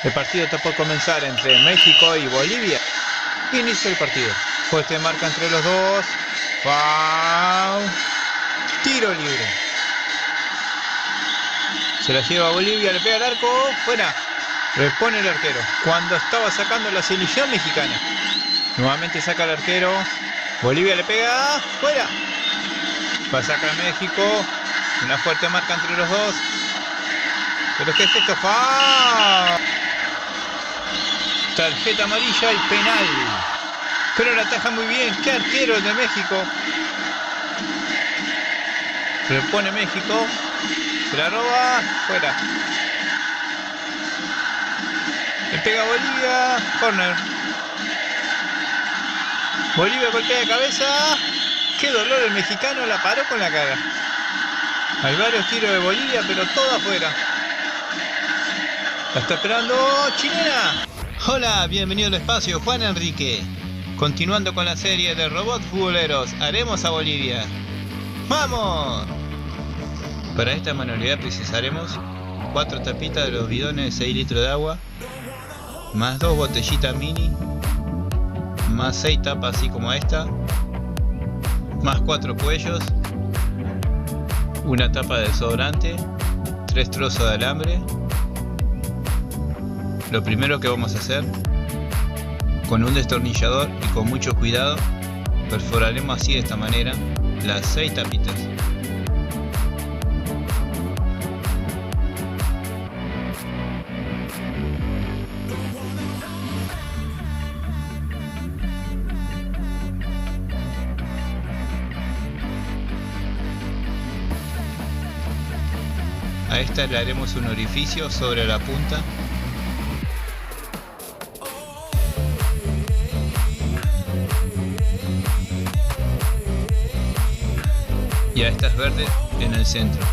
El partido está por comenzar entre México y Bolivia. Inicio el partido. Fuerte marca entre los dos. Foul. Tiro libre. Se la lleva a Bolivia, le pega al arco. Fuera. Repone el arquero. Cuando estaba sacando la selección mexicana. Nuevamente saca el arquero. Bolivia le pega. Fuera. Va a sacar a México. Una fuerte marca entre los dos. ¿Pero qué es esto? ¡Foul! Tarjeta amarilla y penal. Pero la ataja muy bien. ¡Qué arquero de México! Repone México. Se la roba. Fuera. Le pega a Bolivia. Corner. Bolivia golpea de cabeza. ¡Qué dolor! El mexicano la paró con la cara. Hay varios tiros de Bolivia, pero todo afuera. La está esperando Chilena. Hola, bienvenido al espacio, Juan Enrique. Continuando con la serie de robots futboleros, haremos a Bolivia. ¡Vamos! Para esta manualidad precisaremos 4 tapitas de los bidones de 6 litros de agua, más 2 botellitas mini, más 6 tapas así como esta, más 4 cuellos, una tapa de desodorante, 3 trozos de alambre. Lo primero que vamos a hacer, con un destornillador y con mucho cuidado, perforaremos así de esta manera las 6 tapitas. A esta le haremos un orificio sobre la punta. Y a estas verdes en el centro.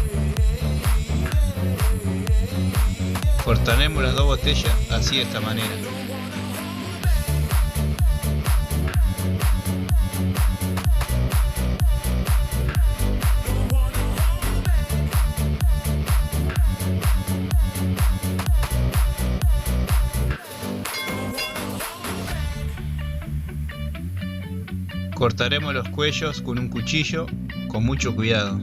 Cortaremos las 2 botellas así de esta manera. Cortaremos los cuellos con un cuchillo con mucho cuidado.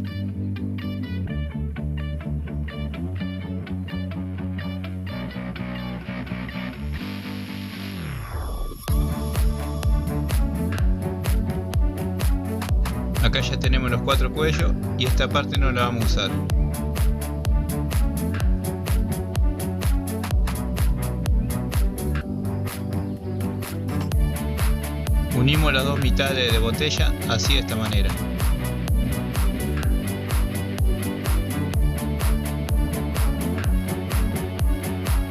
Acá ya tenemos los 4 cuellos y esta parte no la vamos a usar. Unimos las 2 mitades de botella así de esta manera.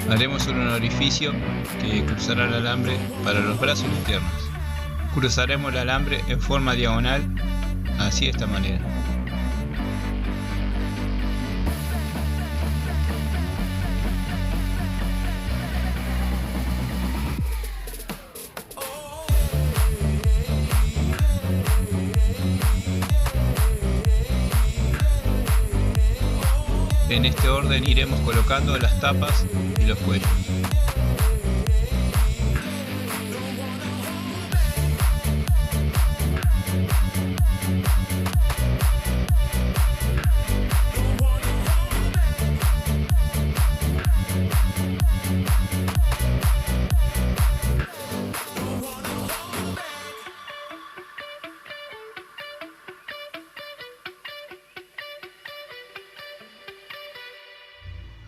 Haremos un orificio que cruzará el alambre para los brazos y las piernas. Cruzaremos el alambre en forma diagonal así de esta manera. En este orden iremos colocando las tapas y los cuellos.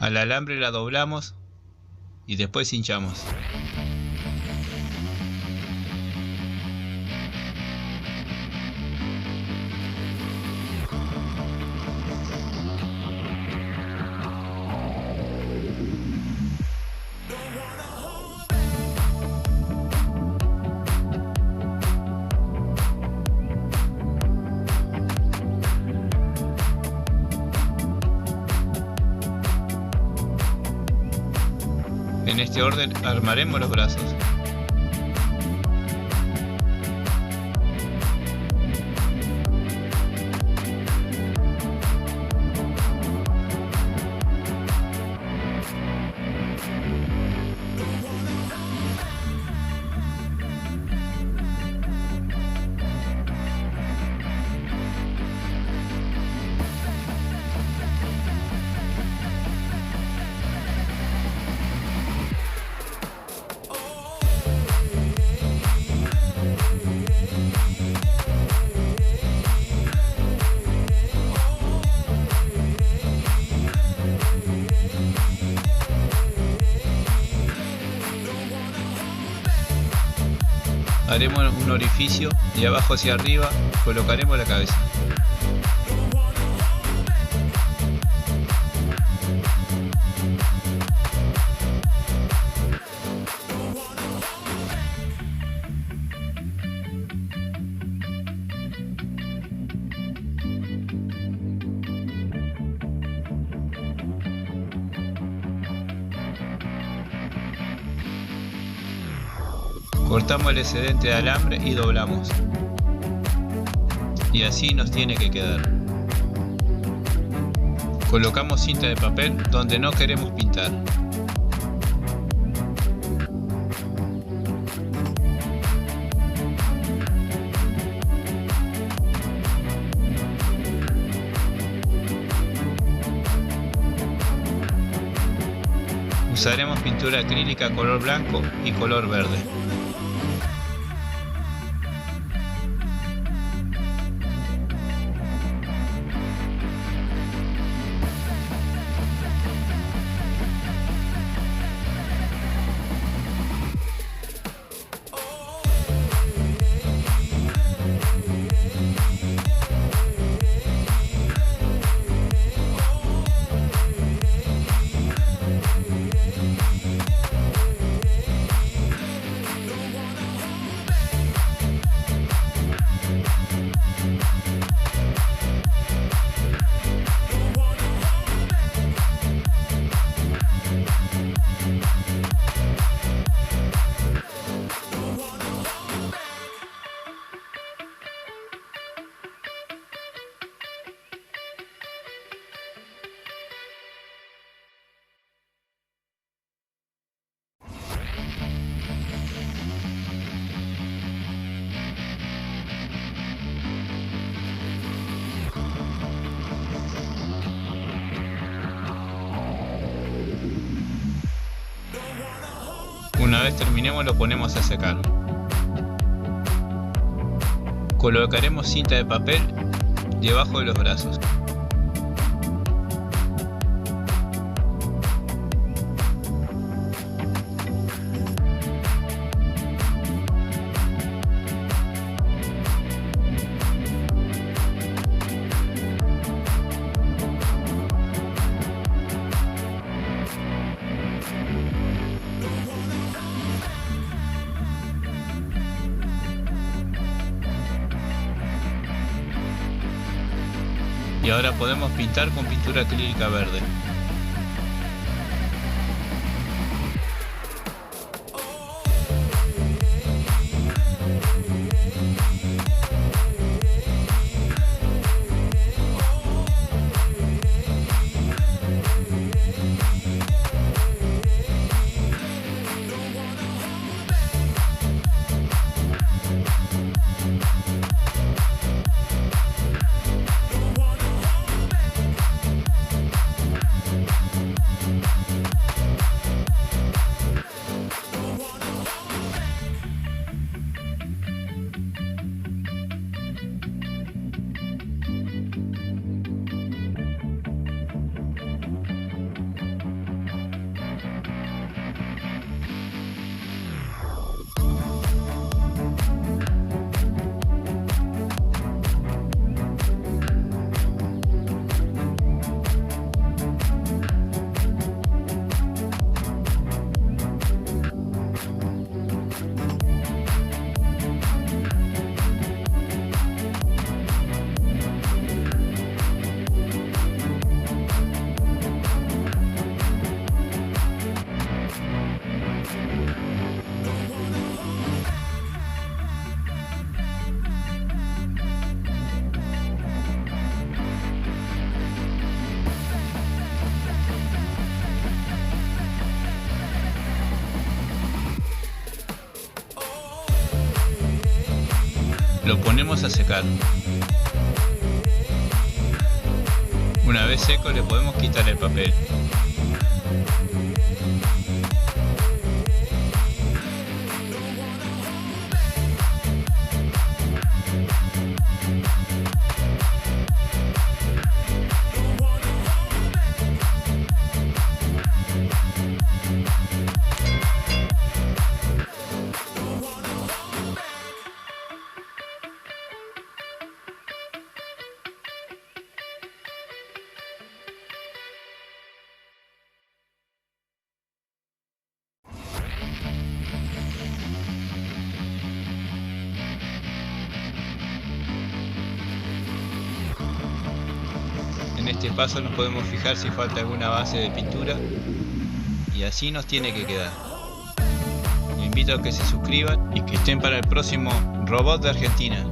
Al alambre la doblamos y después hinchamos. En este orden armaremos los brazos. Haremos un orificio de abajo hacia arriba, colocaremos la cabeza. Cortamos el excedente de alambre y doblamos. Y así nos tiene que quedar. Colocamos cinta de papel donde no queremos pintar. Usaremos pintura acrílica color blanco y color verde. Una vez terminemos lo ponemos a secar. Colocaremos cinta de papel debajo de los brazos. Y ahora podemos pintar con pintura acrílica verde. Lo ponemos a secar. Una vez seco le podemos quitar el papel. siguiente paso nos podemos fijar si falta alguna base de pintura. Y así nos tiene que quedar. Los invito a que se suscriban y que estén para el próximo Robot de Argentina.